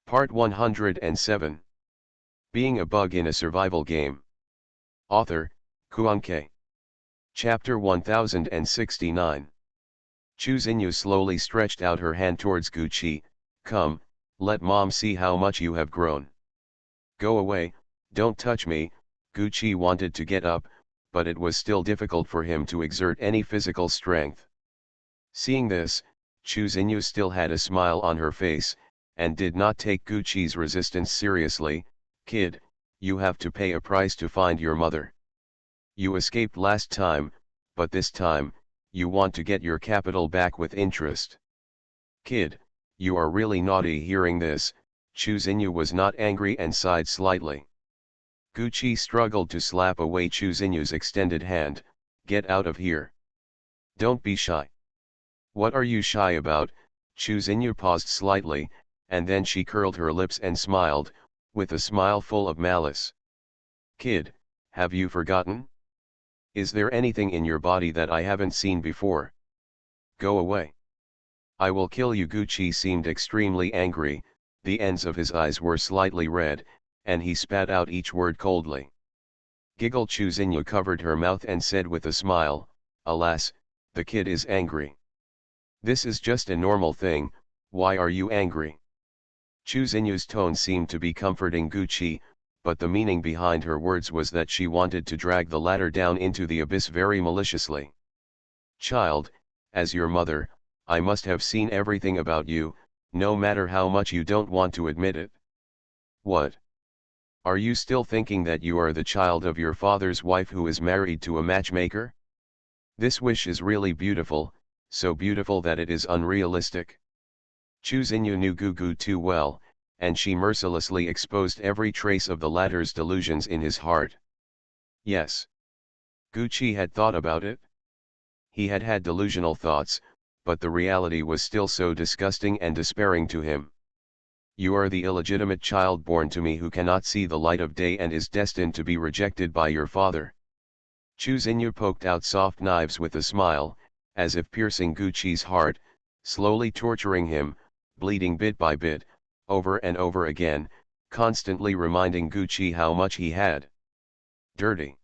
Part 107. Being a Bug in a Survival Game. Author, Kuanke. Chapter 1069. Chu Xinyu slowly stretched out her hand towards Guqi. Come, let mom see how much you have grown. Go away, don't touch me. Guqi wanted to get up, but it was still difficult for him to exert any physical strength. Seeing this, Chu Xinyu still had a smile on her face, and did not take Guqi's resistance seriously. Kid, you have to pay a price to find your mother. You escaped last time, but this time, you want to get your capital back with interest. Kid, you are really naughty. Hearing this, Chu Xinyu was not angry and sighed slightly. Guqi struggled to slap away Chu Xinyu's extended hand. Get out of here. Don't be shy. What are you shy about? Chu Xinyu paused slightly, and then she curled her lips and smiled, with a smile full of malice. Kid, have you forgotten? Is there anything in your body that I haven't seen before? Go away. I will kill you. Guqi seemed extremely angry, the ends of his eyes were slightly red, and he spat out each word coldly. Giggle. Chu Xinyu covered her mouth and said with a smile, alas, the kid is angry. This is just a normal thing, why are you angry? Chu Xinyu's tone seemed to be comforting Guqi, but the meaning behind her words was that she wanted to drag the latter down into the abyss very maliciously. Child, as your mother, I must have seen everything about you, no matter how much you don't want to admit it. What? Are you still thinking that you are the child of your father's wife who is married to a matchmaker? This wish is really beautiful, so beautiful that it is unrealistic. Chu Xinyu knew Gugu too well, and she mercilessly exposed every trace of the latter's delusions in his heart. Yes. Guqi had thought about it. He had had delusional thoughts, but the reality was still so disgusting and despairing to him. You are the illegitimate child born to me who cannot see the light of day and is destined to be rejected by your father. Chu Xinyu poked out soft knives with a smile, as if piercing Guqi's heart, slowly torturing him, bleeding bit by bit, over and over again, constantly reminding Guqi how much he had. Dirty.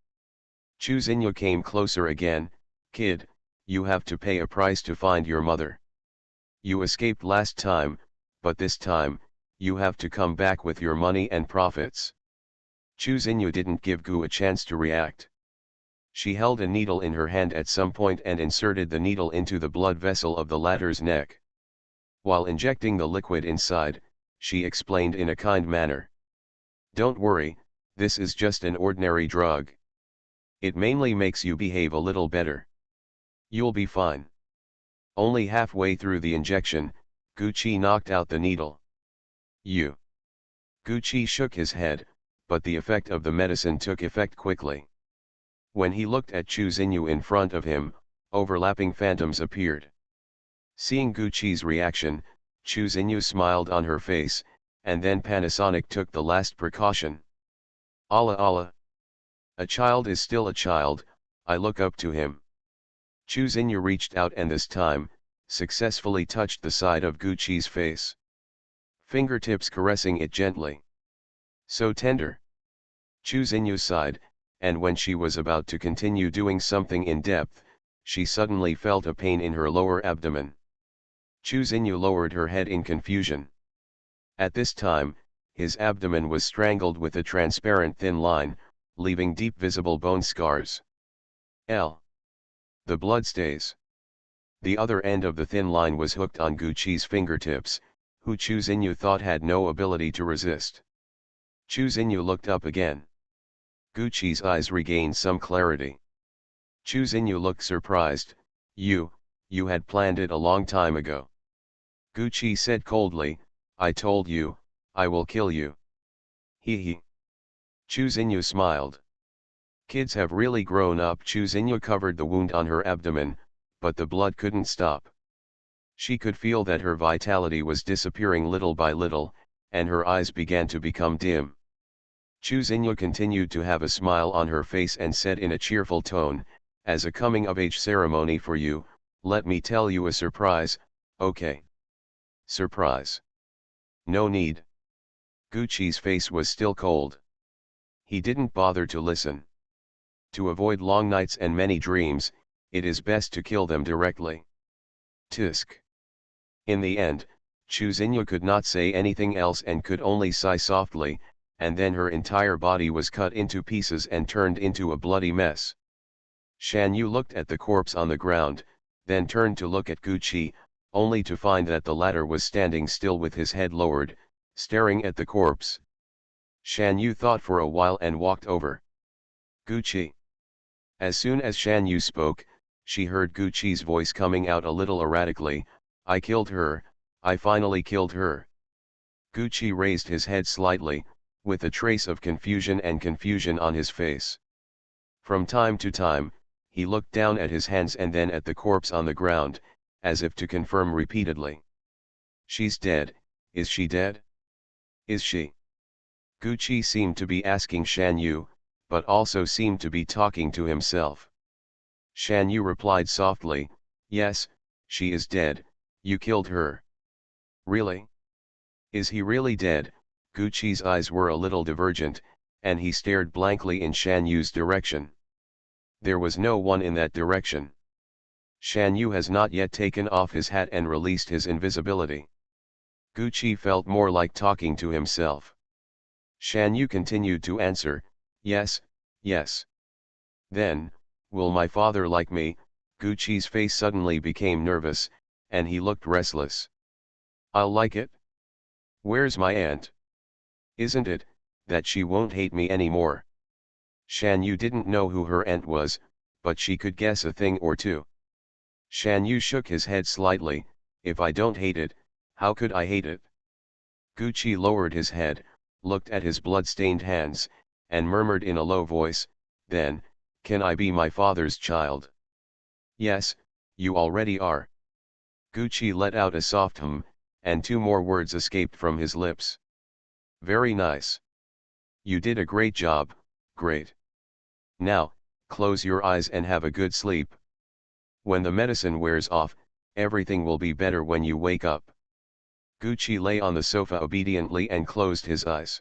Chu Xinyu came closer again. Kid, you have to pay a price to find your mother. You escaped last time, but this time, you have to come back with your money and profits. Chu Xinyu didn't give Gu a chance to react. She held a needle in her hand at some point and inserted the needle into the blood vessel of the latter's neck. While injecting the liquid inside, she explained in a kind manner. Don't worry, this is just an ordinary drug. It mainly makes you behave a little better. You'll be fine. Only halfway through the injection, Guqi knocked out the needle. You. Guqi shook his head, but the effect of the medicine took effect quickly. When he looked at Chu Xinyu in front of him, overlapping phantoms appeared. Seeing Guqi's reaction, Chu Xinyu smiled on her face, and then Panasonic took the last precaution. Allah Allah. A child is still a child, I look up to him. Chu Xinyu reached out and this time, successfully touched the side of Guqi's face. Fingertips caressing it gently. So tender. Chu Xinyu sighed, and when she was about to continue doing something in depth, she suddenly felt a pain in her lower abdomen. Chu Xinyu lowered her head in confusion. At this time, his abdomen was strangled with a transparent thin line, leaving deep visible bone scars. The blood stays. The other end of the thin line was hooked on Guqi's fingertips, who Chu Xinyu thought had no ability to resist. Chu Xinyu looked up again. Guqi's eyes regained some clarity. Chu Xinyu looked surprised. You had planned it a long time ago. Guqi said coldly, I told you, I will kill you. He. Chu Xinyu smiled. Kids have really grown up. Chu Xinyu covered the wound on her abdomen, but the blood couldn't stop. She could feel that her vitality was disappearing little by little, and her eyes began to become dim. Chu Xinyu continued to have a smile on her face and said in a cheerful tone, as a coming-of-age ceremony for you, let me tell you a surprise, okay? Surprise. No need. Gucci's face was still cold. He didn't bother to listen. To avoid long nights and many dreams, it is best to kill them directly. Tisk. In the end, Chu Xinyu could not say anything else and could only sigh softly, and then her entire body was cut into pieces and turned into a bloody mess. Shan Yu looked at the corpse on the ground, then turned to look at Gucci, only to find that the latter was standing still with his head lowered, staring at the corpse. Shan Yu thought for a while and walked over. Gucci. As soon as Shan Yu spoke, she heard Gucci's voice coming out a little erratically, I killed her, I finally killed her. Gucci raised his head slightly, with a trace of confusion on his face. From time to time, he looked down at his hands and then at the corpse on the ground, as if to confirm repeatedly. She's dead, is she dead? Is she? Gucci seemed to be asking Shan Yu, but also seemed to be talking to himself. Shan Yu replied softly, yes, she is dead, you killed her. Really? Is he really dead? Gucci's eyes were a little divergent, and he stared blankly in Shan Yu's direction. There was no one in that direction. Shan Yu has not yet taken off his hat and released his invisibility. Gucci felt more like talking to himself. Shan Yu continued to answer, yes, yes. Then, will my father like me? Gucci's face suddenly became nervous, and he looked restless. I'll like it? Where's my aunt? Isn't it, that she won't hate me anymore? Shan Yu didn't know who her aunt was, but she could guess a thing or two. Shan Yu shook his head slightly, if I don't hate it, how could I hate it? Gucci lowered his head, looked at his blood-stained hands, and murmured in a low voice, then, can I be my father's child? Yes, you already are. Gucci let out a soft hum, and two more words escaped from his lips. Very nice. You did a great job, great. Now, close your eyes and have a good sleep. When the medicine wears off, everything will be better when you wake up. Gucci lay on the sofa obediently and closed his eyes.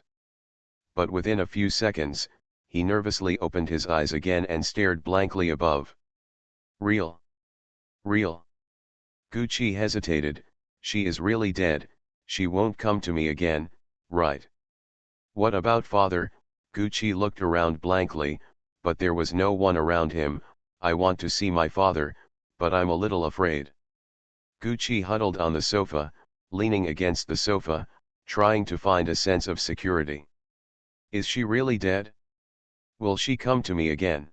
But within a few seconds, he nervously opened his eyes again and stared blankly above. Real. Real. Gucci hesitated, she is really dead, she won't come to me again, right? What about father? Gucci looked around blankly, but there was no one around him. I want to see my father, but I'm a little afraid. Gucci huddled on the sofa, leaning against the sofa, trying to find a sense of security. Is she really dead? Will she come to me again?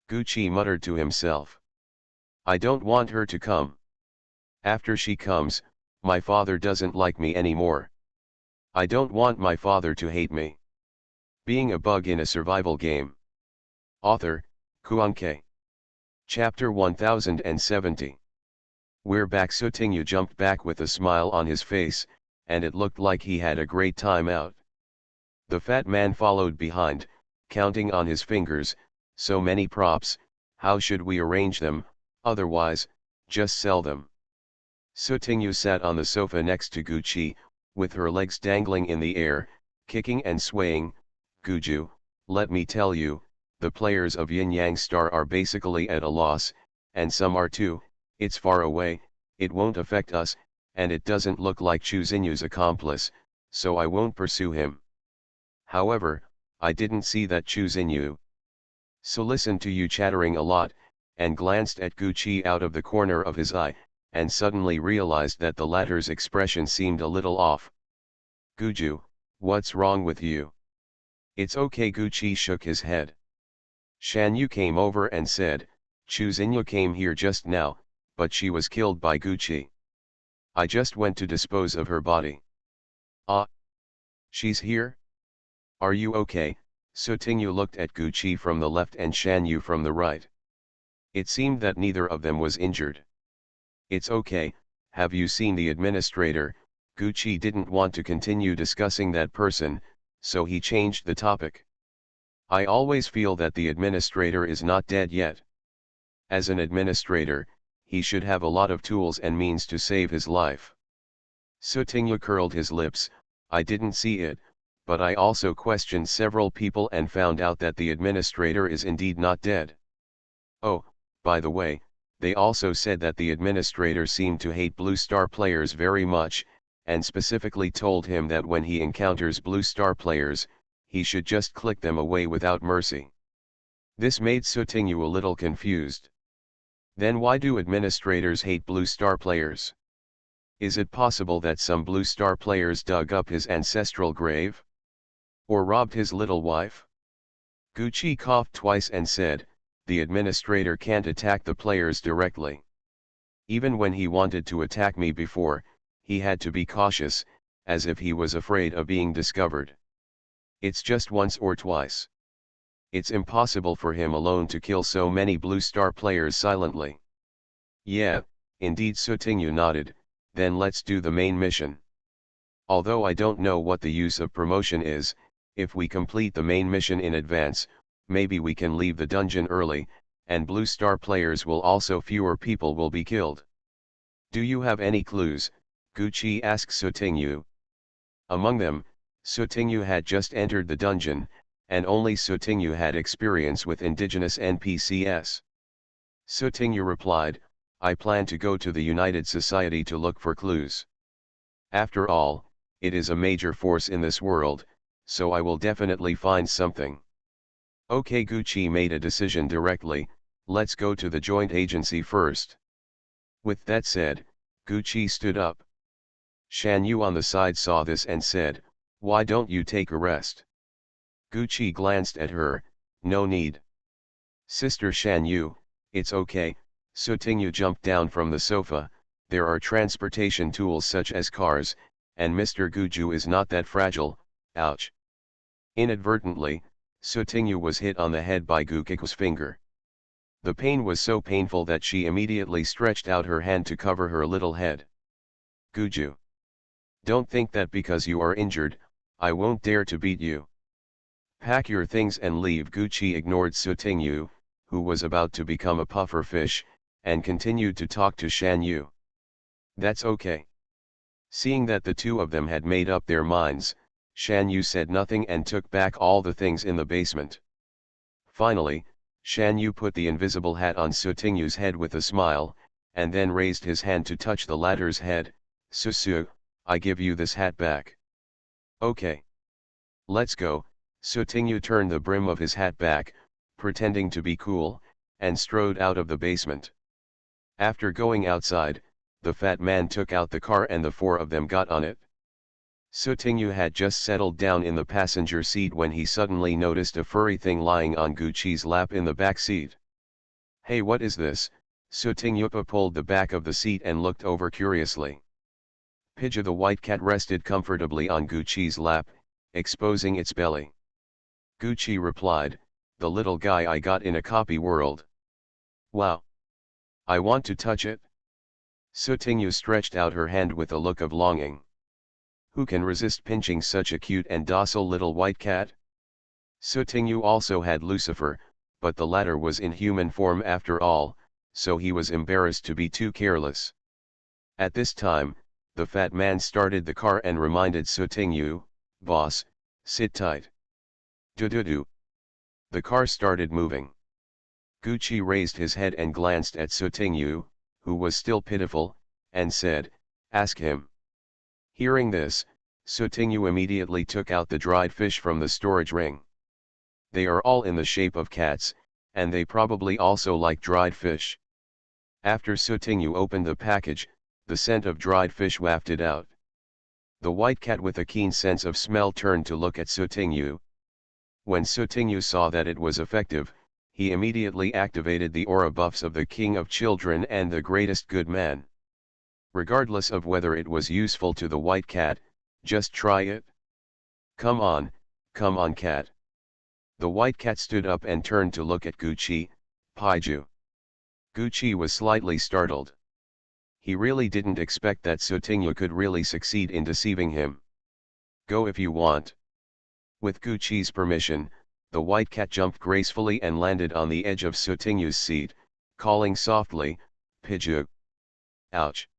Gucci muttered to himself. I don't want her to come. After she comes, my father doesn't like me anymore. I don't want my father to hate me. Being a bug in a survival game. Author, Kuanke. Chapter 1070. We're back. Sutingyu jumped back with a smile on his face, and it looked like he had a great time out. The fat man followed behind, counting on his fingers, so many props, how should we arrange them, otherwise, just sell them. Sutingyu sat on the sofa next to Gucci, with her legs dangling in the air, kicking and swaying. Guju, let me tell you, the players of Yin Yang Star are basically at a loss, and some are too. It's far away, it won't affect us, and it doesn't look like Chu Xinyu's accomplice, so I won't pursue him. However, I didn't see that Chu Xinyu. So listened to you chattering a lot, and glanced at Gucci out of the corner of his eye, and suddenly realized that the latter's expression seemed a little off. Guju, what's wrong with you? It's okay. Gucci shook his head. Shan Yu came over and said, Chu Xinyu came here just now, but she was killed by Gucci. I just went to dispose of her body. Ah. She's here? Are you okay? Sutingyu looked at Gucci from the left and Shan Yu from the right. It seemed that neither of them was injured. It's okay. Have you seen the administrator? Gucci didn't want to continue discussing that person, so he changed the topic. I always feel that the administrator is not dead yet. As an administrator, he should have a lot of tools and means to save his life. Sutingyu curled his lips. I didn't see it, but I also questioned several people and found out that the administrator is indeed not dead. Oh, by the way, they also said that the administrator seemed to hate Blue Star players very much, and specifically told him that when he encounters Blue Star players, he should just click them away without mercy. This made Sutinyu a little confused. Then why do administrators hate Blue Star players? Is it possible that some Blue Star players dug up his ancestral grave? Or robbed his little wife? Gucci coughed twice and said, the administrator can't attack the players directly. Even when he wanted to attack me before, he had to be cautious, as if he was afraid of being discovered. It's just once or twice. It's impossible for him alone to kill so many Blue Star players silently. Yeah, indeed, Sutinyu nodded. Then let's do the main mission. Although I don't know what the use of promotion is, if we complete the main mission in advance, maybe we can leave the dungeon early, and Blue Star players will also fewer people will be killed. Do you have any clues? Gucci asked Sutinyu. Among them, Sutinyu had just entered the dungeon, and only Sutinyu had experience with indigenous NPCs. Sutinyu replied, I plan to go to the United Society to look for clues. After all, it is a major force in this world, so I will definitely find something. Okay, Gucci made a decision directly, let's go to the joint agency first. With that said, Gucci stood up. Shan Yu on the side saw this and said, why don't you take a rest? Gucci glanced at her, no need. Sister Shan Yu, it's okay. Sutinyu jumped down from the sofa. There are transportation tools such as cars, and Mr. Guju is not that fragile. Ouch. Inadvertently, Sutinyu was hit on the head by Gukiku's finger. The pain was so painful that she immediately stretched out her hand to cover her little head. Guju. Don't think that because you are injured, I won't dare to beat you. Pack your things and leave. Gucci ignored Sutinyu, who was about to become a puffer fish, and continued to talk to Shan Yu. That's okay. Seeing that the two of them had made up their minds, Shan Yu said nothing and took back all the things in the basement. Finally, Shan Yu put the invisible hat on Sutinyu's head with a smile, and then raised his hand to touch the latter's head. Susu, I give you this hat back. Okay. Let's go. Sutinyu turned the brim of his hat back, pretending to be cool, and strode out of the basement. After going outside, the fat man took out the car and the four of them got on it. Sutinyu had just settled down in the passenger seat when he suddenly noticed a furry thing lying on Gucci's lap in the back seat. Hey, what is this? Sutinyu pulled the back of the seat and looked over curiously. Pidgey the white cat rested comfortably on Gucci's lap, exposing its belly. Gucci replied, the little guy I got in a copy world. Wow. I want to touch it. Sutinyu stretched out her hand with a look of longing. Who can resist pinching such a cute and docile little white cat? Sutinyu also had Lucifer, but the latter was in human form after all, so he was embarrassed to be too careless. At this time, the fat man started the car and reminded Sutinyu, boss, sit tight. Do-do-do. The car started moving. Gucci raised his head and glanced at Sutinyu, who was still pitiful, and said, ask him. Hearing this, Sutinyu immediately took out the dried fish from the storage ring. They are all in the shape of cats, and they probably also like dried fish. After Sutinyu opened the package, the scent of dried fish wafted out. The white cat with a keen sense of smell turned to look at Sutinyu. When Sutinyu saw that it was effective, he immediately activated the aura buffs of the King of Children and the Greatest Good Man. Regardless of whether it was useful to the white cat, just try it. Come on cat. The white cat stood up and turned to look at Gucci, Paiju. Gucci was slightly startled. He really didn't expect that Sutinyu could really succeed in deceiving him. Go if you want. With Gucci's permission, the white cat jumped gracefully and landed on the edge of Sutinyu's seat, calling softly, Pidgey. Ouch.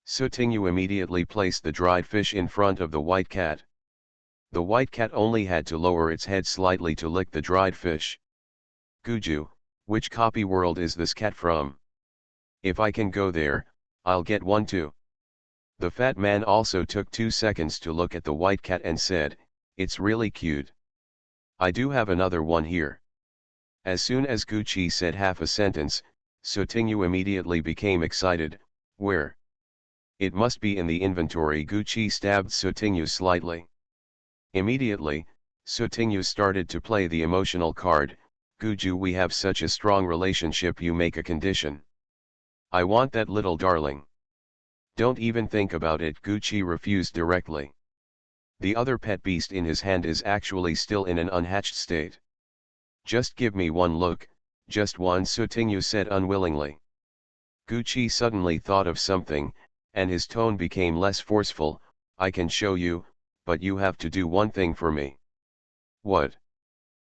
Sutinyu immediately placed the dried fish in front of the white cat. The white cat only had to lower its head slightly to lick the dried fish. Guju, which copy world is this cat from? If I can go there, I'll get one too. The fat man also took 2 seconds to look at the white cat and said, "It's really cute. I do have another one here." As soon as Gucci said half a sentence, Sotinyu immediately became excited. "Where?" "It must be in the inventory." Gucci stabbed Sotinyu slightly. Immediately, Sotinyu started to play the emotional card. "Guju, we have such a strong relationship, you make a condition. I want that little darling." "Don't even think about it." Gucci refused directly. The other pet beast in his hand is actually still in an unhatched state. "Just give me one look, just one," Sotinyu said unwillingly. Gucci suddenly thought of something, and his tone became less forceful. "I can show you, but you have to do one thing for me." "What?"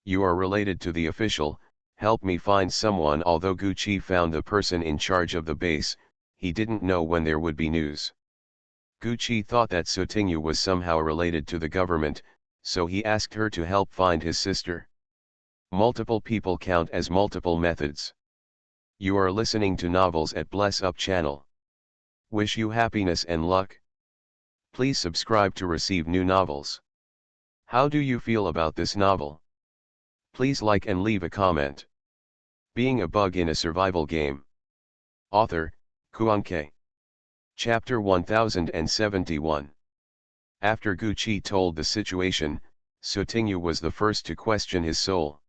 "You are related to the official, help me find someone." Although Gucci found the person in charge of the base, he didn't know when there would be news. Gucci thought that Sotinyu was somehow related to the government, so he asked her to help find his sister. Multiple people count as multiple methods. You are listening to Novels at Bless Up channel. Wish you happiness and luck. Please subscribe to receive new novels. How do you feel about this novel? Please like and leave a comment. Being a bug in a survival game. Author, Kuanke. Chapter 1071. After Gucci told the situation, Sotinyu was the first to question his soul.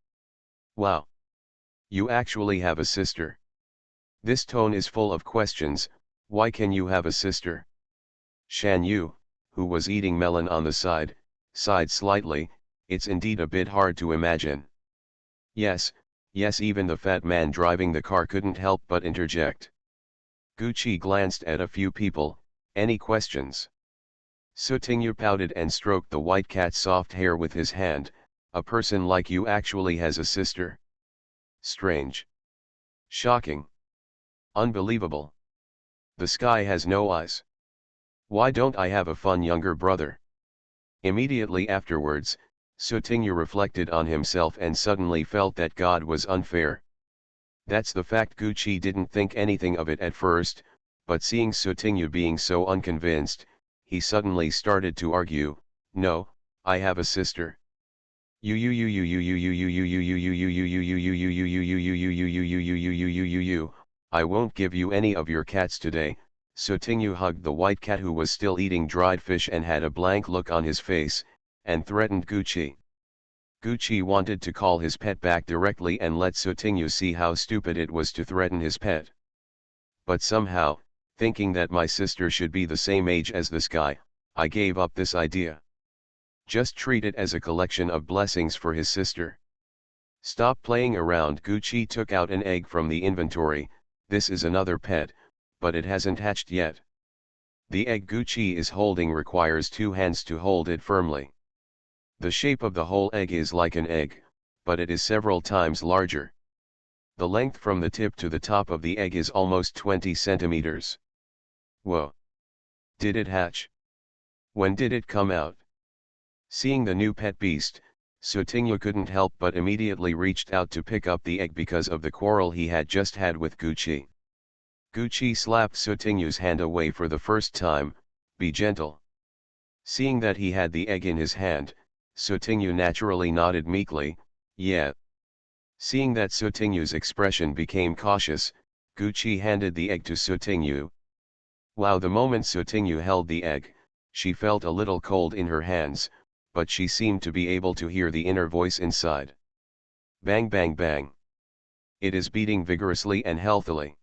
"Wow! You actually have a sister?" This tone is full of questions. Why can you have a sister? Shan Yu, who was eating melon on the side, sighed slightly. "It's indeed a bit hard to imagine." Yes, even the fat man driving the car couldn't help but interject. Gucci glanced at a few people. "Any questions?" Sotinyu pouted and stroked the white cat's soft hair with his hand. "A person like you actually has a sister? Strange. Shocking. Unbelievable. The sky has no eyes. Why don't I have a fun younger brother?" Immediately afterwards, Sotinyu reflected on himself and suddenly felt that God was unfair. That's the fact. Gucci didn't think anything of it at first, but seeing Sotinyu being so unconvinced, he suddenly started to argue. "No, I have a sister. I won't give you any of your cats today." Sotinyu hugged the white cat who was still eating dried fish and had a blank look on his face, and threatened Gucci. Gucci wanted to call his pet back directly and let Sotinyu see how stupid it was to threaten his pet. But somehow, thinking that my sister should be the same age as this guy, I gave up this idea. Just treat it as a collection of blessings for his sister. Stop playing around. Gucci took out an egg from the inventory. This is another pet, but it hasn't hatched yet. The egg Gucci is holding requires 2 hands to hold it firmly. The shape of the whole egg is like an egg, but it is several times larger. The length from the tip to the top of the egg is almost 20 centimeters. Whoa! Did it hatch? When did it come out? Seeing the new pet beast, Sotinyu couldn't help but immediately reached out to pick up the egg because of the quarrel he had just had with Gucci. Gucci slapped Sotinyu's hand away for the first time. "Be gentle." Seeing that he had the egg in his hand, Sotinyu naturally nodded meekly. "Yeah." Seeing that Sotinyu's expression became cautious, Gucci handed the egg to Sotinyu. Wow! The moment Sotinyu held the egg, she felt a little cold in her hands, but she seemed to be able to hear the inner voice inside. Bang bang bang. It is beating vigorously and healthily.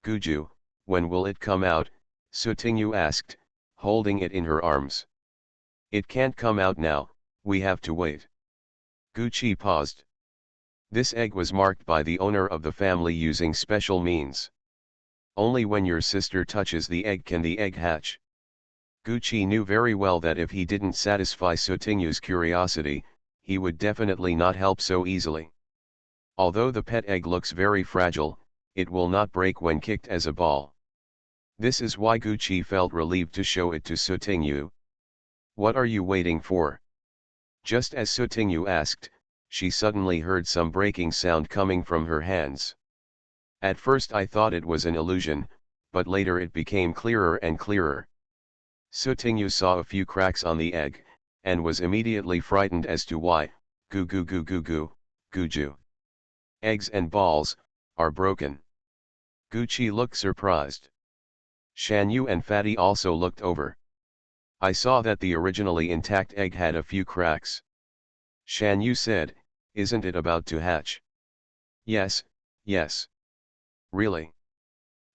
"Guju, when will it come out?" Sotinyu asked, holding it in her arms. "It can't come out now, we have to wait." Gucci paused. This egg was marked by the owner of the family using special means. Only when your sister touches the egg can the egg hatch. Gucci knew very well that if he didn't satisfy Sotinyu's curiosity, he would definitely not help so easily. Although the pet egg looks very fragile, it will not break when kicked as a ball. This is why Gucci felt relieved to show it to Sotinyu. "What are you waiting for? Just as Sutingyu asked, she suddenly heard some breaking sound coming from her hands. At first I thought it was an illusion, but later it became clearer and clearer. Sutingyu saw a few cracks on the egg, and was immediately frightened as to why. Goo goo goo goo goo, Guju. Eggs and balls are broken. Gucci looked surprised. Shan Yu and Fatty also looked over. I saw that the originally intact egg had a few cracks. Shan Yu said, "Isn't it about to hatch?" "Yes, yes." "Really?"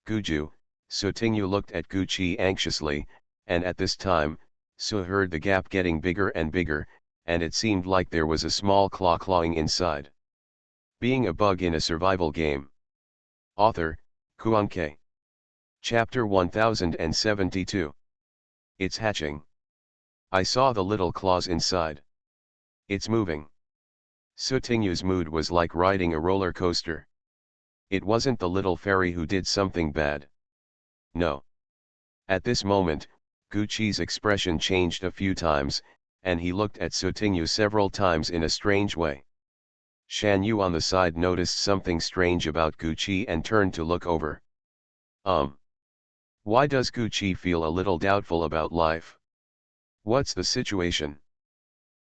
Guju, Sutingyu looked at Gucci anxiously, and at this time, Su heard the gap getting bigger and bigger, and it seemed like there was a small claw clawing inside. Being a bug in a survival game. Author, Kuanke. Chapter 1072. It's hatching. I saw the little claws inside. It's moving. Sutingyu's mood was like riding a roller coaster. It wasn't the little fairy who did something bad. No. At this moment, Gucci's expression changed a few times, and he looked at Sutingyu several times in a strange way. Shan Yu on the side noticed something strange about Gucci and turned to look over. Why does Gucci feel a little doubtful about life? What's the situation?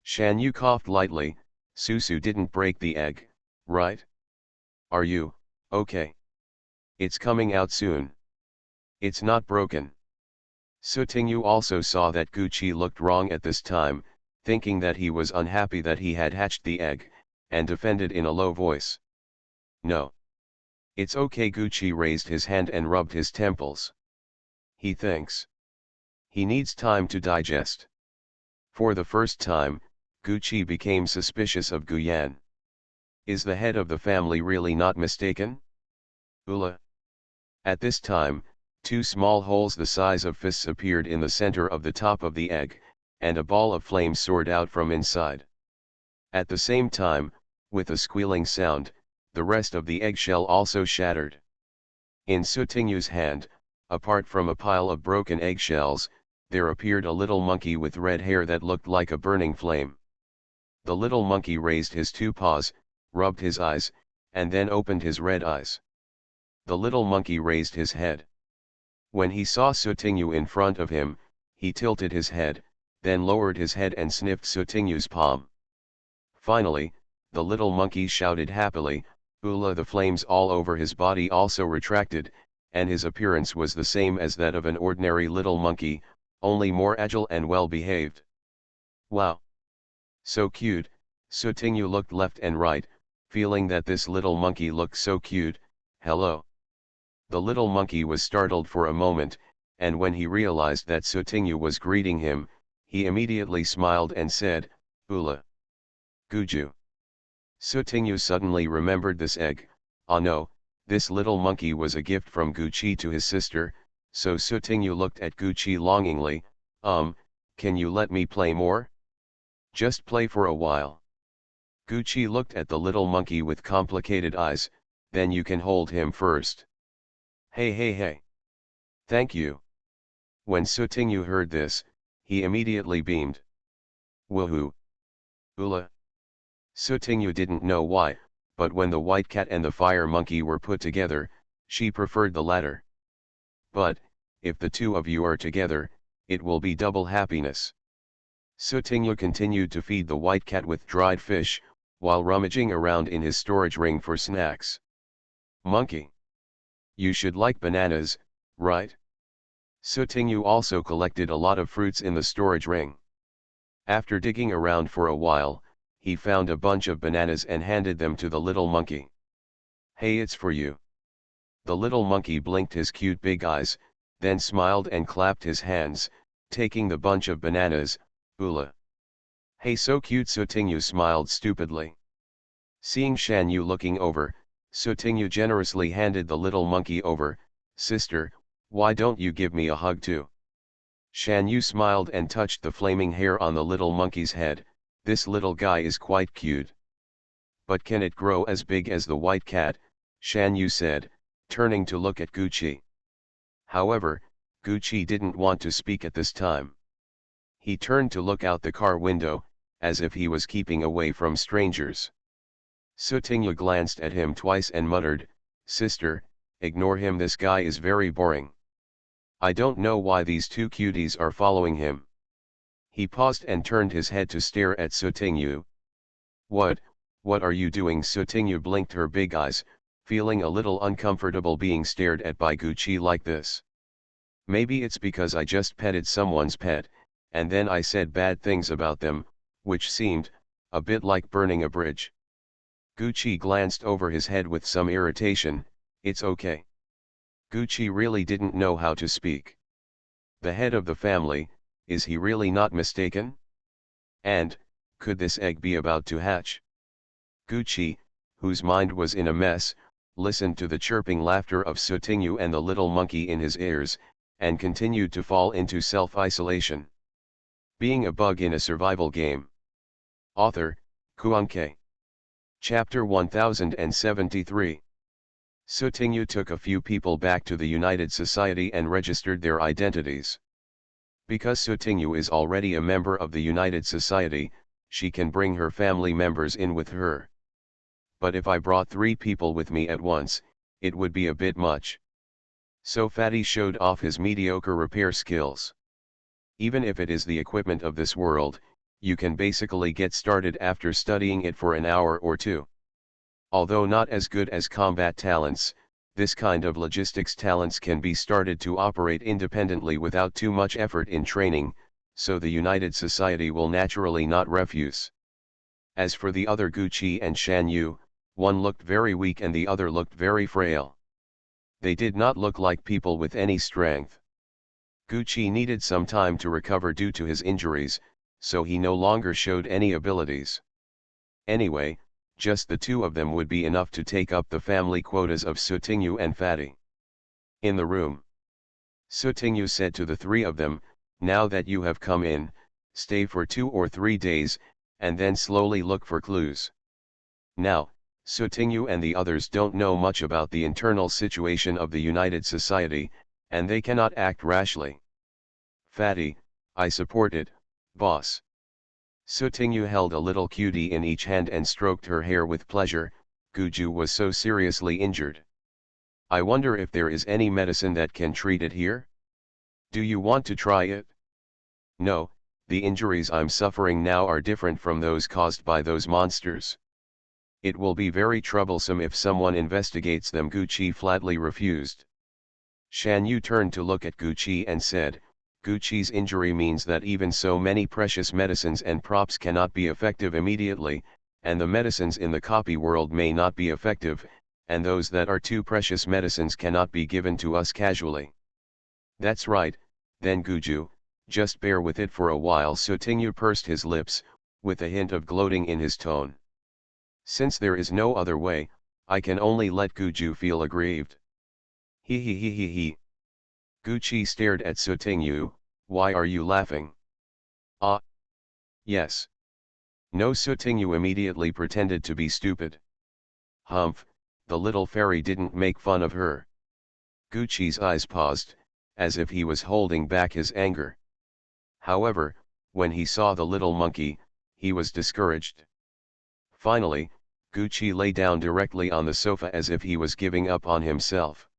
Shan Yu coughed lightly. Susu didn't break the egg, right? Are you okay? It's coming out soon. It's not broken. Sutingyu also saw that Gucci looked wrong at this time, thinking that he was unhappy that he had hatched the egg, and defended in a low voice. No. It's okay. Gucci raised his hand and rubbed his temples. He thinks he needs time to digest. For the first time, Gucci became suspicious of Guyan. Is the head of the family really not mistaken? Ula. At this time, two small holes the size of fists appeared in the center of the top of the egg, and a ball of flame soared out from inside. At the same time, with a squealing sound, the rest of the eggshell also shattered. In Sutingyu's hand, apart from a pile of broken eggshells, there appeared a little monkey with red hair that looked like a burning flame. The little monkey raised his two paws, rubbed his eyes, and then opened his red eyes. The little monkey raised his head. When he saw Sutingyu in front of him, he tilted his head, then lowered his head and sniffed Sutingyu's palm. Finally, the little monkey shouted happily, "Ula!" The flames all over his body also retracted, and his appearance was the same as that of an ordinary little monkey, only more agile and well behaved. Wow! So cute. Sutingyu looked left and right, feeling that this little monkey looked so cute. Hello. The little monkey was startled for a moment, and when he realized that Sutingyu was greeting him, he immediately smiled and said, "Ula." Guju. Sutingyu suddenly remembered this egg. Ah no, this little monkey was a gift from Gucci to his sister, so Sutingyu looked at Gucci longingly. Can you let me play more? Just play for a while. Gucci looked at the little monkey with complicated eyes. Then you can hold him first. Hey hey hey. Thank you. When Sutingyu heard this, he immediately beamed. Woohoo. Ula. Sutingyu didn't know why, but when the white cat and the fire monkey were put together, she preferred the latter. But, if the two of you are together, it will be double happiness. Sutingyu continued to feed the white cat with dried fish, while rummaging around in his storage ring for snacks. Monkey. You should like bananas, right? Sutingyu also collected a lot of fruits in the storage ring. After digging around for a while, he found a bunch of bananas and handed them to the little monkey. Hey, it's for you. The little monkey blinked his cute big eyes, then smiled and clapped his hands, taking the bunch of bananas. Ula. Hey, so cute. Sutingyu smiled stupidly. Seeing Shan Yu looking over, Sutingyu generously handed the little monkey over. Sister, why don't you give me a hug too? Shan Yu smiled and touched the flaming hair on the little monkey's head. This little guy is quite cute. But can it grow as big as the white cat? Shan Yu said, turning to look at Gucci. However, Gucci didn't want to speak at this time. He turned to look out the car window, as if he was keeping away from strangers. Sutingyu glanced at him twice and muttered, "Sister, ignore him, this guy is very boring. I don't know why these two cuties are following him." He paused and turned his head to stare at Sutingyu. What are you doing?" Sutingyu blinked her big eyes, feeling a little uncomfortable being stared at by Gucci like this. "Maybe it's because I just petted someone's pet, and then I said bad things about them, which seemed a bit like burning a bridge." Gucci glanced over his head with some irritation. "It's okay." Gucci really didn't know how to speak. The head of the family, is he really not mistaken? And, could this egg be about to hatch? Gucci, whose mind was in a mess, listened to the chirping laughter of Sutingyu and the little monkey in his ears, and continued to fall into self-isolation. Being a bug in a survival game. Author, Kuanke. Chapter 1073. Sutingyu took a few people back to the United Society and registered their identities. Because Sutingyu is already a member of the United Society, she can bring her family members in with her. But if I brought 3 people with me at once, it would be a bit much. So Fatty showed off his mediocre repair skills. Even if it is the equipment of this world, you can basically get started after studying it for an hour or two. Although not as good as combat talents, this kind of logistics talents can be started to operate independently without too much effort in training, so the United Society will naturally not refuse. As for the other Gucci and Shan Yu, one looked very weak and the other looked very frail. They did not look like people with any strength. Gucci needed some time to recover due to his injuries, so he no longer showed any abilities. Anyway, just the 2 of them would be enough to take up the family quotas of Sutingyu and Fatty. In the room, Sutingyu said to the 3 of them, "Now that you have come in, stay for 2 or 3 days, and then slowly look for clues." Now, Sutingyu and the others don't know much about the internal situation of the United Society, and they cannot act rashly. "Fatty, I support it, boss." Sutingyu held a little cutie in each hand and stroked her hair with pleasure. Guju was so seriously injured. "I wonder if there is any medicine that can treat it here? Do you want to try it?" "No, the injuries I'm suffering now are different from those caused by those monsters. It will be very troublesome if someone investigates them," Gucci flatly refused. Shan Yu turned to look at Gucci and said, "Gucci's injury means that even so many precious medicines and props cannot be effective immediately, and the medicines in the copy world may not be effective, and those that are too precious medicines cannot be given to us casually." "That's right, then Guju, just bear with it for a while." Sutingyu pursed his lips, with a hint of gloating in his tone. "Since there is no other way, I can only let Guju feel aggrieved." He. Gucci stared at Sutingyu. "Why are you laughing?" "Ah. Yes." No. Sutingyu immediately pretended to be stupid. "Humph, the little fairy didn't make fun of her." Gucci's eyes paused, as if he was holding back his anger. However, when he saw the little monkey, he was discouraged. Finally, Gucci lay down directly on the sofa as if he was giving up on himself.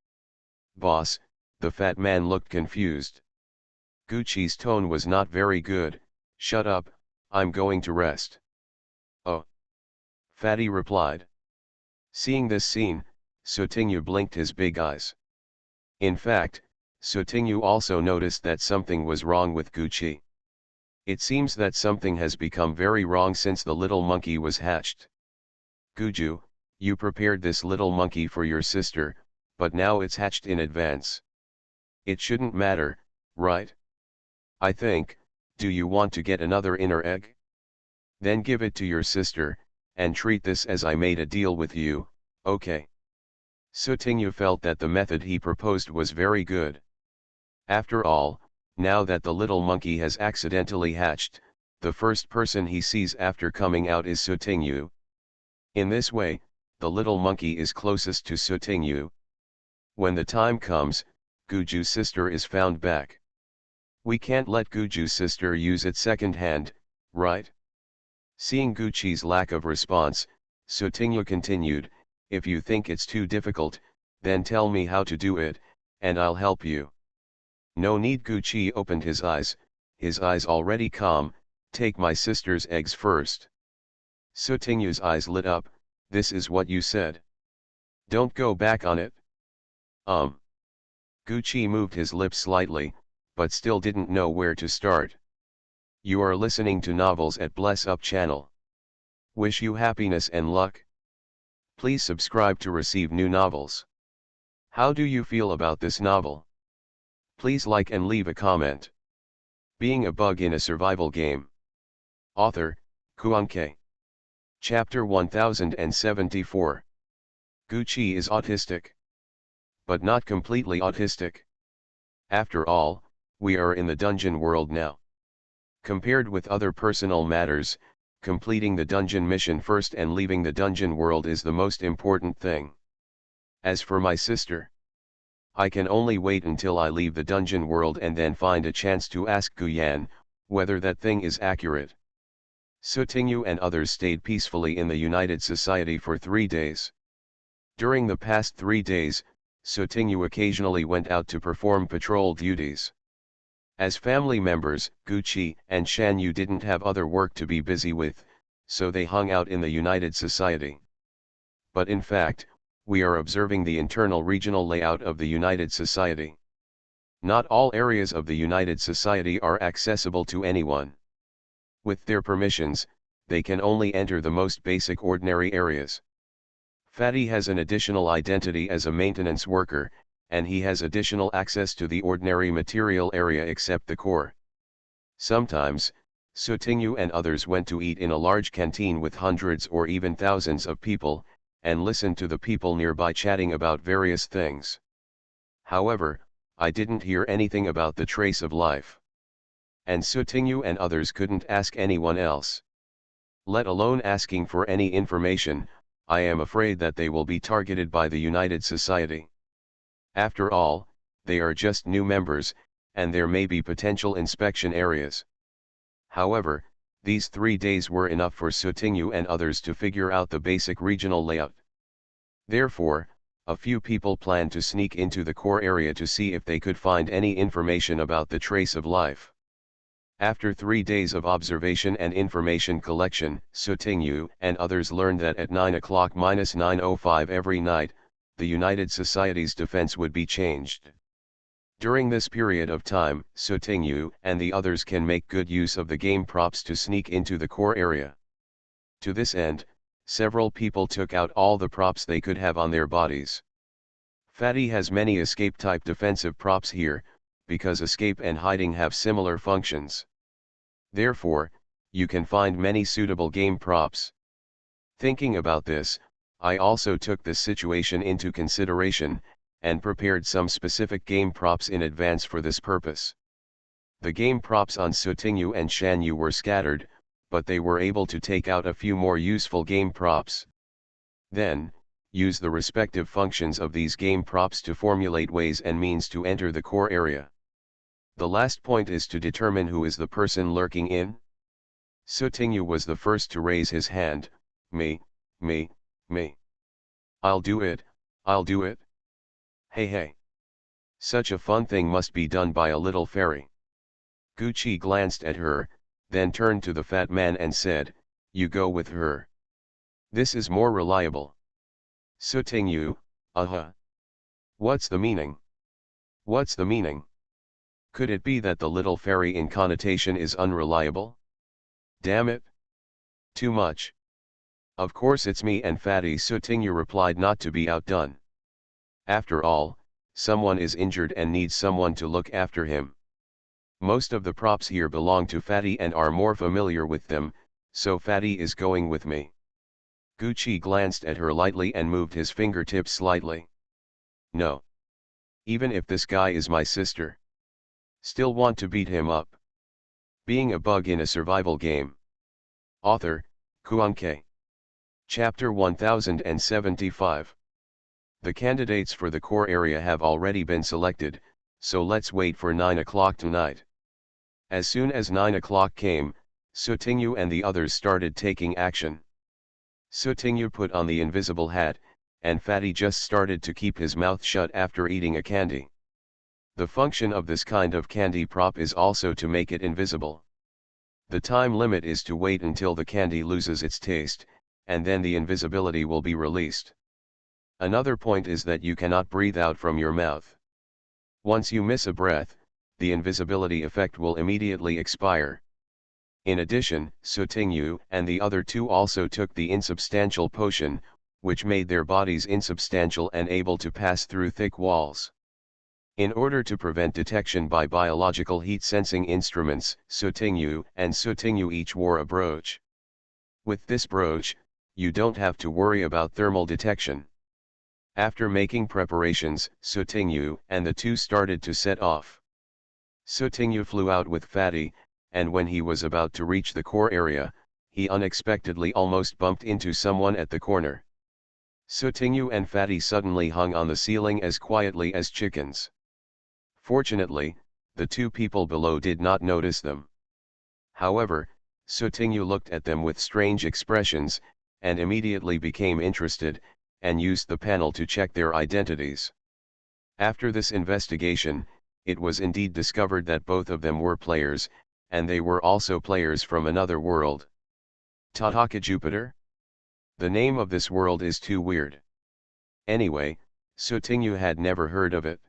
"Boss," the fat man looked confused. Gucci's tone was not very good. "Shut up, I'm going to rest." "Oh." Fatty replied. Seeing this scene, Sutingyu blinked his big eyes. In fact, Sutingyu also noticed that something was wrong with Gucci. It seems that something has become very wrong since the little monkey was hatched. "Guju, you prepared this little monkey for your sister, but now it's hatched in advance. It shouldn't matter, right? I think, do you want to get another inner egg? Then give it to your sister, and treat this as I made a deal with you, okay?" Sutingyu felt that the method he proposed was very good. After all, now that the little monkey has accidentally hatched, the first person he sees after coming out is Sutingyu. In this way, the little monkey is closest to Sutingyu. When the time comes, Guju's sister is found back. We can't let Guju's sister use it second hand, right? Seeing Gucci's lack of response, Sutinyu continued, "If you think it's too difficult, then tell me how to do it, and I'll help you." "No need." Gucci opened his eyes already calm. "Take my sister's eggs first." Sutinyu's eyes lit up. "This is what you said. Don't go back on it." Gucci moved his lips slightly, but still didn't know where to start. You are listening to Novels at Bless Up channel. Wish you happiness and luck. Please subscribe to receive new novels. How do you feel about this novel? Please like and leave a comment. Being a Bug in a Survival Game. Author, Kuanke. Chapter 1074. Gucci is autistic. But not completely autistic. After all, we are in the dungeon world now. Compared with other personal matters, completing the dungeon mission first and leaving the dungeon world is the most important thing. As for my sister, I can only wait until I leave the dungeon world and then find a chance to ask Guyan whether that thing is accurate. Sutinyu and others stayed peacefully in the United Society for 3 days. During the past 3 days, Sutinyu occasionally went out to perform patrol duties. As family members, Gucci and Shanyu didn't have other work to be busy with, so they hung out in the United Society. But in fact, we are observing the internal regional layout of the United Society. Not all areas of the United Society are accessible to anyone. With their permissions, they can only enter the most basic ordinary areas. Fatty has an additional identity as a maintenance worker, and he has additional access to the ordinary material area except the core. Sometimes, Sutinyu and others went to eat in a large canteen with hundreds or even thousands of people, and listened to the people nearby chatting about various things. However, I didn't hear anything about the trace of life. And Sutinyu and others couldn't ask anyone else. Let alone asking for any information. I am afraid that they will be targeted by the United Society. After all, they are just new members, and there may be potential inspection areas. However, these 3 days were enough for Sutinyu and others to figure out the basic regional layout. Therefore, a few people planned to sneak into the core area to see if they could find any information about the trace of life. After 3 days of observation and information collection, Sutinyu and others learned that at 9:00-9:05 every night, the United Society's defense would be changed. During this period of time, Sutinyu and the others can make good use of the game props to sneak into the core area. To this end, several people took out all the props they could have on their bodies. Fatty has many escape-type defensive props here, because escape and hiding have similar functions. Therefore, you can find many suitable game props. Thinking about this, I also took this situation into consideration, and prepared some specific game props in advance for this purpose. The game props on Sutinyu and Shanyu were scattered, but they were able to take out a few more useful game props. Then, use the respective functions of these game props to formulate ways and means to enter the core area. The last point is to determine who is the person lurking in. Sutinyu was the first to raise his hand. Me. I'll do it. Hey. Such a fun thing must be done by a little fairy. Gucci glanced at her, then turned to the fat man and said, "You go with her. This is more reliable." Sutinyu, What's the meaning? Could it be that the little fairy in connotation is unreliable? Damn it. Too much. Of course it's me and Fatty. Sutinyu replied, not to be outdone. After all, someone is injured and needs someone to look after him. Most of the props here belong to Fatty and are more familiar with them, so Fatty is going with me. Gucci glanced at her lightly and moved his fingertips slightly. No. Even if this guy is my sister. Still want to beat him up. Being a bug in a survival game. Author, Kuanke. Chapter 1075. The candidates for the core area have already been selected, so let's wait for 9 o'clock tonight. As soon as 9 o'clock came, Sutingyu and the others started taking action. Sutingyu put on the invisible hat, and Fatty just started to keep his mouth shut after eating a candy. The function of this kind of candy prop is also to make it invisible. The time limit is to wait until the candy loses its taste, and then the invisibility will be released. Another point is that you cannot breathe out from your mouth. Once you miss a breath, the invisibility effect will immediately expire. In addition, Sutingyu and the other two also took the insubstantial potion, which made their bodies insubstantial and able to pass through thick walls. In order to prevent detection by biological heat-sensing instruments, Sutingyu each wore a brooch. With this brooch, you don't have to worry about thermal detection. After making preparations, Sutingyu and the two started to set off. Sutingyu flew out with Fatty, and when he was about to reach the core area, he unexpectedly almost bumped into someone at the corner. Sutingyu and Fatty suddenly hung on the ceiling as quietly as chickens. Fortunately, the two people below did not notice them. However, Sutingyu looked at them with strange expressions, and immediately became interested, and used the panel to check their identities. After this investigation, it was indeed discovered that both of them were players, and they were also players from another world. Tataka Jupiter? The name of this world is too weird. Anyway, Sutingyu had never heard of it.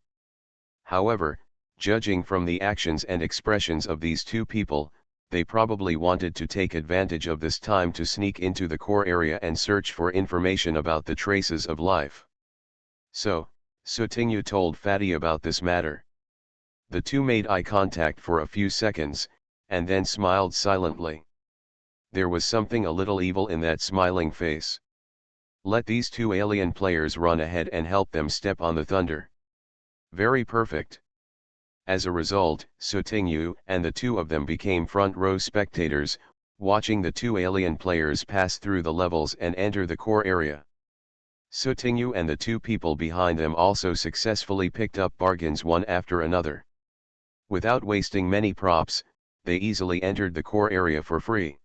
However, judging from the actions and expressions of these two people, they probably wanted to take advantage of this time to sneak into the core area and search for information about the traces of life. So, Sutingyu told Fatty about this matter. The two made eye contact for a few seconds, and then smiled silently. There was something a little evil in that smiling face. Let these two alien players run ahead and help them step on the thunder. Very perfect. As a result, Sutingyu and the two of them became front row spectators, watching the two alien players pass through the levels and enter the core area. Sutingyu and the two people behind them also successfully picked up bargains one after another. Without wasting many props, they easily entered the core area for free.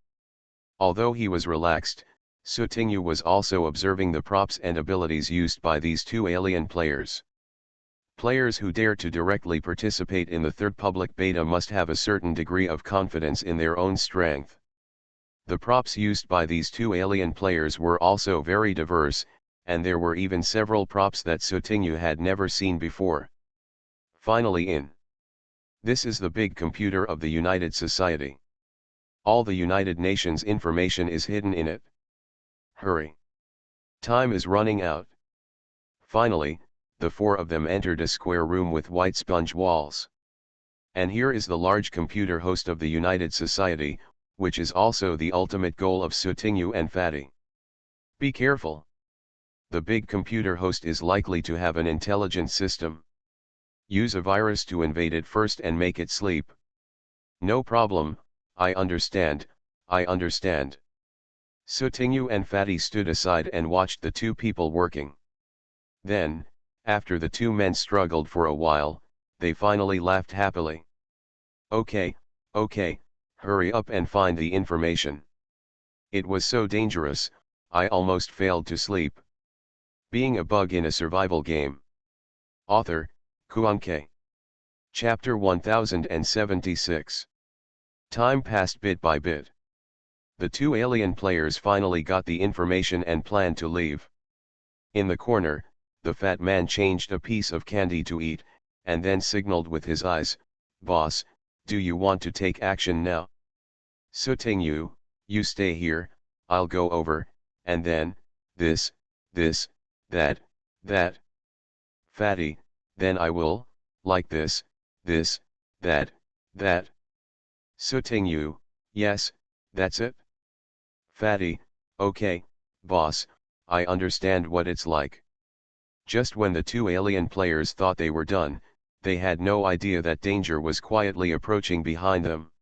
Although he was relaxed, Sutingyu was also observing the props and abilities used by these two alien players. Players who dare to directly participate in the third public beta must have a certain degree of confidence in their own strength. The props used by these two alien players were also very diverse, and there were even several props that Sutingyu had never seen before. Finally This is the big computer of the United Society. All the United Nations information is hidden in it. Hurry! Time is running out. Finally, the four of them entered a square room with white sponge walls. And here is the large computer host of the United Society, which is also the ultimate goal of Sutingyu and Fatty. Be careful. The big computer host is likely to have an intelligent system. Use a virus to invade it first and make it sleep. No problem, I understand. Sutingyu and Fatty stood aside and watched the two people working. Then, after the two men struggled for a while, they finally laughed happily. Okay, hurry up and find the information. It was so dangerous, I almost failed to sleep. Being a bug in a survival game. Author, Kuanke. Chapter 1076. Time passed bit by bit. The two alien players finally got the information and planned to leave. In the corner, the fat man changed a piece of candy to eat, and then signaled with his eyes, "Boss, do you want to take action now?" Sutingyu, you stay here, I'll go over, and then, this, that. Fatty, then I will, like this, that. Sutingyu, yes, that's it. Fatty, okay, boss, I understand what it's like. Just when the two alien players thought they were done, they had no idea that danger was quietly approaching behind them.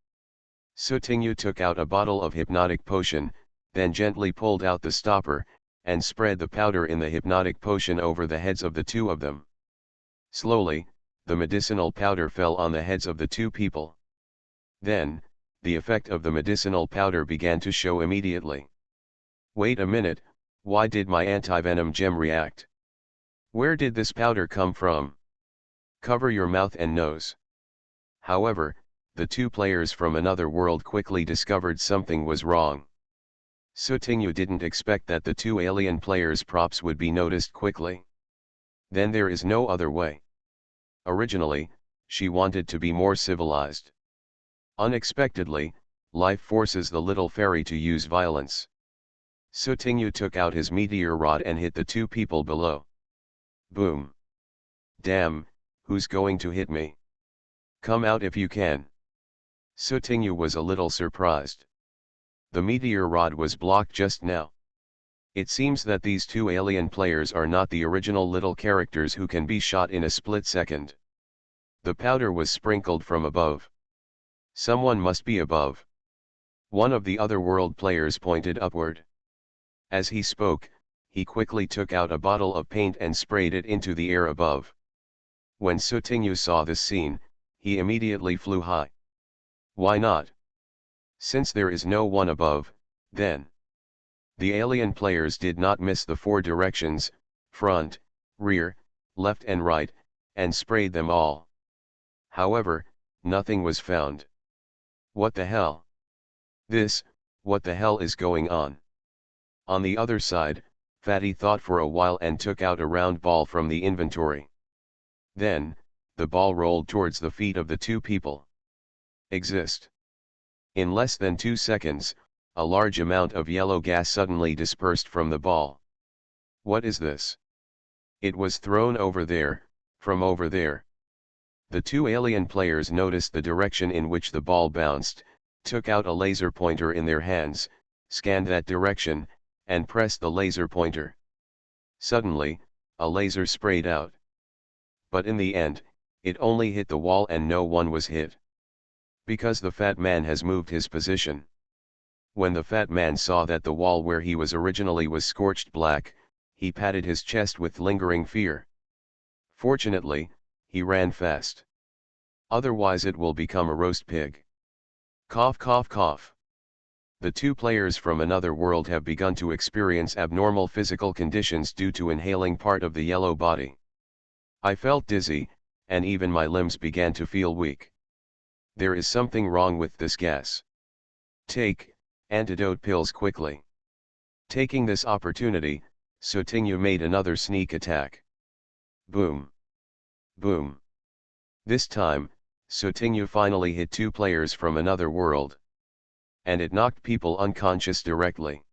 Sutingyu took out a bottle of hypnotic potion, then gently pulled out the stopper, and spread the powder in the hypnotic potion over the heads of the two of them. Slowly, the medicinal powder fell on the heads of the two people. Then, the effect of the medicinal powder began to show immediately. Wait a minute, why did my antivenom gem react? Where did this powder come from? Cover your mouth and nose. However, the two players from another world quickly discovered something was wrong. Sutingyu didn't expect that the two alien players' props would be noticed quickly. Then there is no other way. Originally, she wanted to be more civilized. Unexpectedly, life forces the little fairy to use violence. Sutingyu took out his meteor rod and hit the two people below. Boom. Damn, who's going to hit me? Come out if you can. Sutingyu was a little surprised. The meteor rod was blocked just now. It seems that these two alien players are not the original little characters who can be shot in a split second. The powder was sprinkled from above. Someone must be above. One of the other world players pointed upward. As he spoke, he quickly took out a bottle of paint and sprayed it into the air above. When Sutingyu saw this scene, he immediately flew high. Why not? Since there is no one above, then. The alien players did not miss the four directions, front, rear, left and right, and sprayed them all. However, nothing was found. What the hell? What the hell is going on? On the other side, Fatty thought for a while and took out a round ball from the inventory. Then, the ball rolled towards the feet of the two people. Exist. In less than 2 seconds, a large amount of yellow gas suddenly dispersed from the ball. What is this? It was thrown over there, from over there. The two alien players noticed the direction in which the ball bounced, took out a laser pointer in their hands, scanned that direction, and pressed the laser pointer. Suddenly, a laser sprayed out. But in the end, it only hit the wall and no one was hit. Because the fat man has moved his position. When the fat man saw that the wall where he was originally was scorched black, he patted his chest with lingering fear. Fortunately, he ran fast. Otherwise it will become a roast pig. Cough cough cough. The two players from another world have begun to experience abnormal physical conditions due to inhaling part of the yellow body. I felt dizzy, and even my limbs began to feel weak. There is something wrong with this gas. Take antidote pills quickly. Taking this opportunity, Sutingyu made another sneak attack. Boom. Boom. This time, Sutingyu finally hit two players from another world. And it knocked people unconscious directly.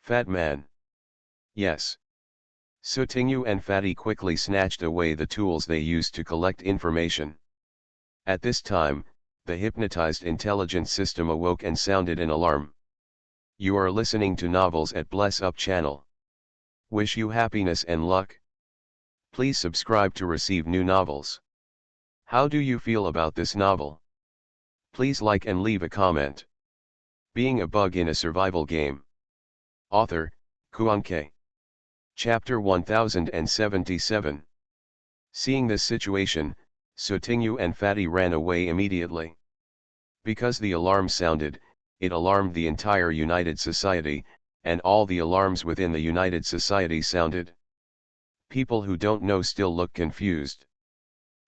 Fat man. Yes. Sutingyu and Fatty quickly snatched away the tools they used to collect information. At this time, the hypnotized intelligence system awoke and sounded an alarm. You are listening to novels at Bless Up channel. Wish you happiness and luck. Please subscribe to receive new novels. How do you feel about this novel? Please like and leave a comment. Being a bug in a survival game. Author, Kuanke. Chapter 1077. Seeing this situation, Sutingyu and Fatty ran away immediately. Because the alarm sounded, it alarmed the entire United Society, and all the alarms within the United Society sounded. People who don't know still look confused.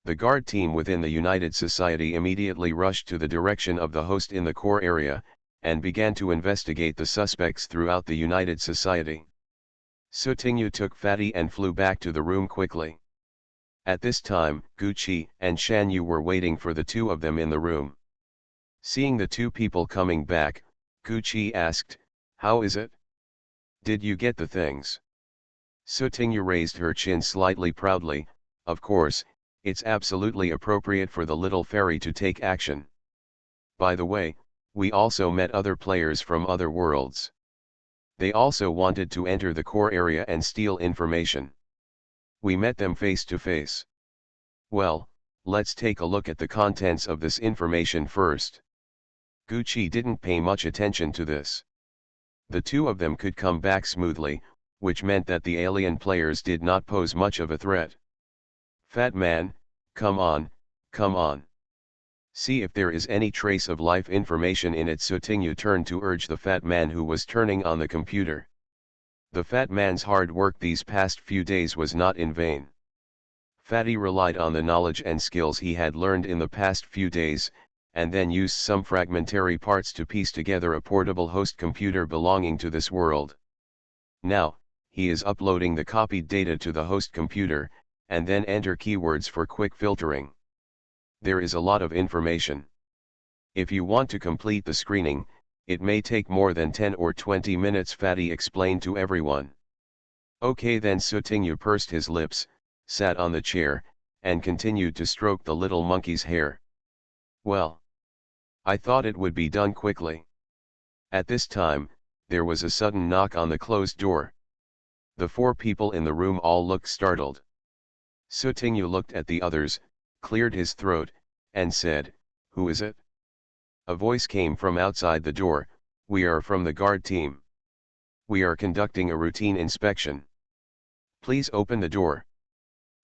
The guard team within the United Society immediately rushed to the direction of the host in the core area, and began to investigate the suspects throughout the United Society. Sutingyu took Fatty and flew back to the room quickly. At this time, Gucci and Shanyu were waiting for the two of them in the room. Seeing the two people coming back, Gucci asked, "How is it? Did you get the things?" Sutingyu raised her chin slightly proudly. Of course, it's absolutely appropriate for the little fairy to take action. By the way, we also met other players from other worlds. They also wanted to enter the core area and steal information. We met them face to face. Well, let's take a look at the contents of this information first. Gucci didn't pay much attention to this. The two of them could come back smoothly, which meant that the alien players did not pose much of a threat. Fat man, come on, come on. See if there is any trace of life information in it. Sutinyu turned to urge the fat man who was turning on the computer. The fat man's hard work these past few days was not in vain. Fatty relied on the knowledge and skills he had learned in the past few days, and then used some fragmentary parts to piece together a portable host computer belonging to this world. Now, he is uploading the copied data to the host computer, and then enter keywords for quick filtering. There is a lot of information. If you want to complete the screening, it may take more than 10 or 20 minutes, Fatty explained to everyone. Okay then. Sutinyu pursed his lips, sat on the chair, and continued to stroke the little monkey's hair. Well, I thought it would be done quickly. At this time, there was a sudden knock on the closed door. The four people in the room all looked startled. Sutinyu looked at the others, cleared his throat, and said, "Who is it?" A voice came from outside the door, "We are from the guard team. We are conducting a routine inspection. Please open the door."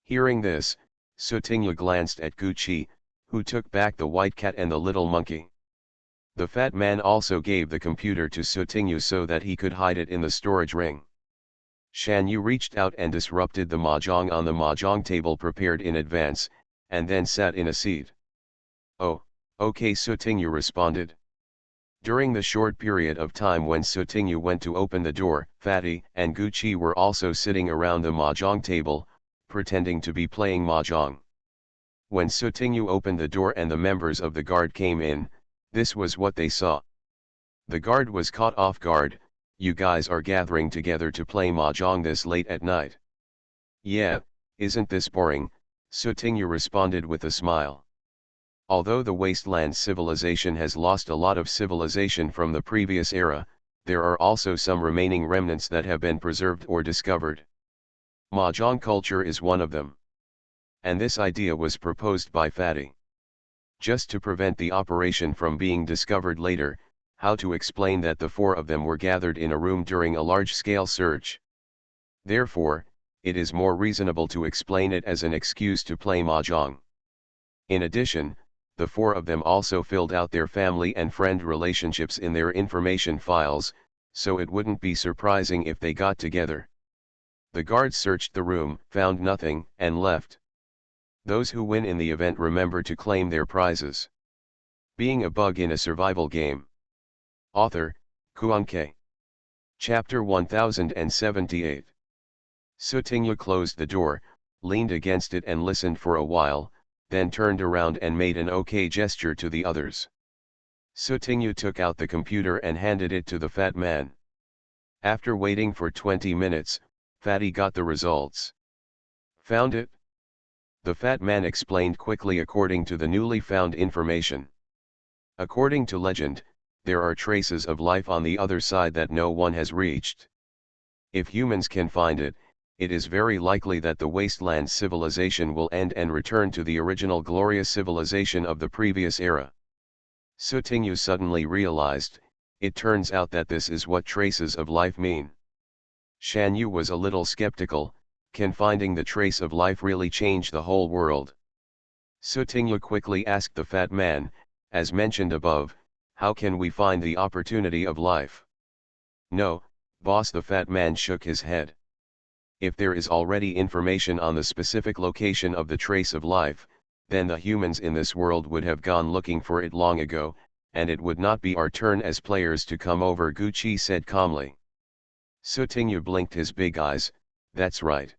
Hearing this, Sutinyu glanced at Gucci, who took back the white cat and the little monkey. The fat man also gave the computer to Sutinyu so that he could hide it in the storage ring. Shan Yu reached out and disrupted the mahjong on the mahjong table prepared in advance, and then sat in a seat. "Oh, okay," Sutinyu responded. During the short period of time when Sutinyu went to open the door, Fatty and Gucci were also sitting around the mahjong table, pretending to be playing mahjong. When Sutinyu opened the door and the members of the guard came in, this was what they saw. The guard was caught off guard. "You guys are gathering together to play mahjong this late at night?" "Yeah, isn't this boring?" Sutinyu responded with a smile. Although the wasteland civilization has lost a lot of civilization from the previous era, there are also some remaining remnants that have been preserved or discovered. Mahjong culture is one of them. And this idea was proposed by Fatty. Just to prevent the operation from being discovered later, how to explain that the four of them were gathered in a room during a large-scale search. Therefore, it is more reasonable to explain it as an excuse to play mahjong. In addition, the four of them also filled out their family and friend relationships in their information files, so it wouldn't be surprising if they got together. The guards searched the room, found nothing, and left. Those who win in the event remember to claim their prizes. Being a bug in a survival game. Author, Kuanke. Chapter 1078. Sutinyu closed the door, leaned against it and listened for a while, then turned around and made an OK gesture to the others. Sutinyu took out the computer and handed it to the fat man. After waiting for 20 minutes, Fatty got the results. "Found it?" the fat man explained quickly according to the newly found information. According to legend, there are traces of life on the other side that no one has reached. If humans can find it, it is very likely that the wasteland civilization will end and return to the original glorious civilization of the previous era. Sutinyu suddenly realized, it turns out that this is what traces of life mean. Shan Yu was a little skeptical, can finding the trace of life really change the whole world? Sutinyu quickly asked the fat man, as mentioned above, how can we find the opportunity of life? No, boss, the fat man shook his head. If there is already information on the specific location of the trace of life, then the humans in this world would have gone looking for it long ago, and it would not be our turn as players to come over, Gucci said calmly. Sutinyu blinked his big eyes, that's right.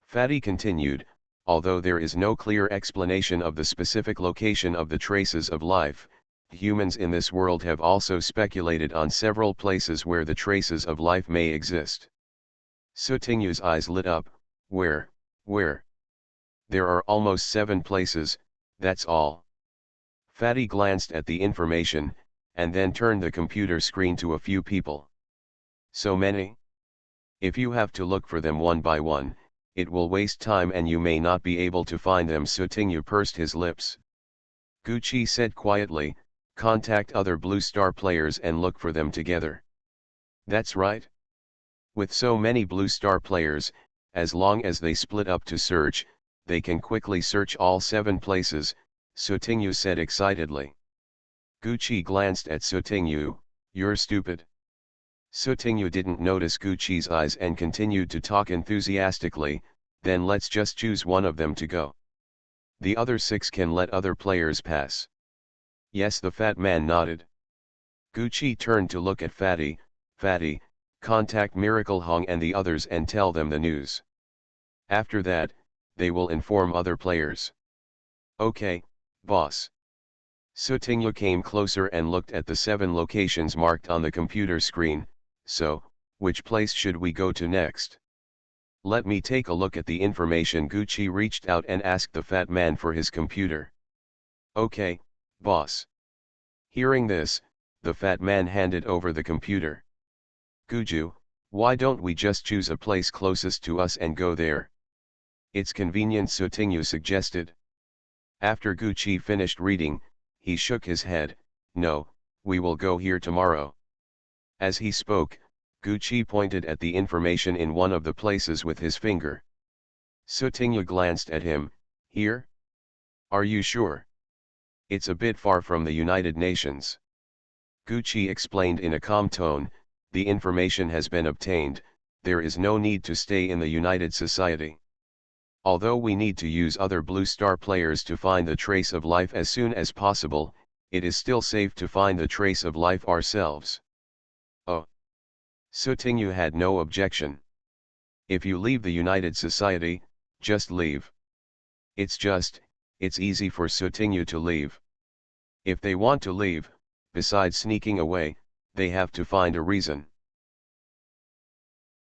Fatty continued, although there is no clear explanation of the specific location of the traces of life, humans in this world have also speculated on several places where the traces of life may exist. Sutinyu's eyes lit up, where? There are almost 7 places, that's all. Fatty glanced at the information, and then turned the computer screen to a few people. So many? If you have to look for them one by one, it will waste time and you may not be able to find them. Sutinyu pursed his lips. Gucci said quietly, contact other Blue Star players and look for them together. That's right. With so many Blue Star players, as long as they split up to search, they can quickly search all 7 places, Sotingyu said excitedly. Gucci glanced at Sotingyu, "You're stupid." Sotingyu didn't notice Gucci's eyes and continued to talk enthusiastically, "Then let's just choose one of them to go. The other 6 can let other players pass." Yes, the fat man nodded. Gucci turned to look at Fatty, "Fatty, contact Miracle Hong and the others and tell them the news. After that, they will inform other players." "Okay, boss." Sotingyu came closer and looked at the 7 locations marked on the computer screen. "So, which place should we go to next?" "Let me take a look at the information." Gucci reached out and asked the fat man for his computer. "Okay, boss." Hearing this, the fat man handed over the computer. "Guju, why don't we just choose a place closest to us and go there?" "It's convenient," Sotingyu suggested. After Gucci finished reading, he shook his head. "No, we will go here tomorrow." As he spoke, Gucci pointed at the information in one of the places with his finger. Sotingyu glanced at him. "Here? Are you sure? It's a bit far from the United Nations." Gucci explained in a calm tone, "The information has been obtained, there is no need to stay in the United Society. Although we need to use other Blue Star players to find the trace of life as soon as possible, it is still safe to find the trace of life ourselves." "Oh." Sotingyu had no objection. "If you leave the United Society, just leave. It's easy for Sotingyu to leave. If they want to leave, besides sneaking away, they have to find a reason."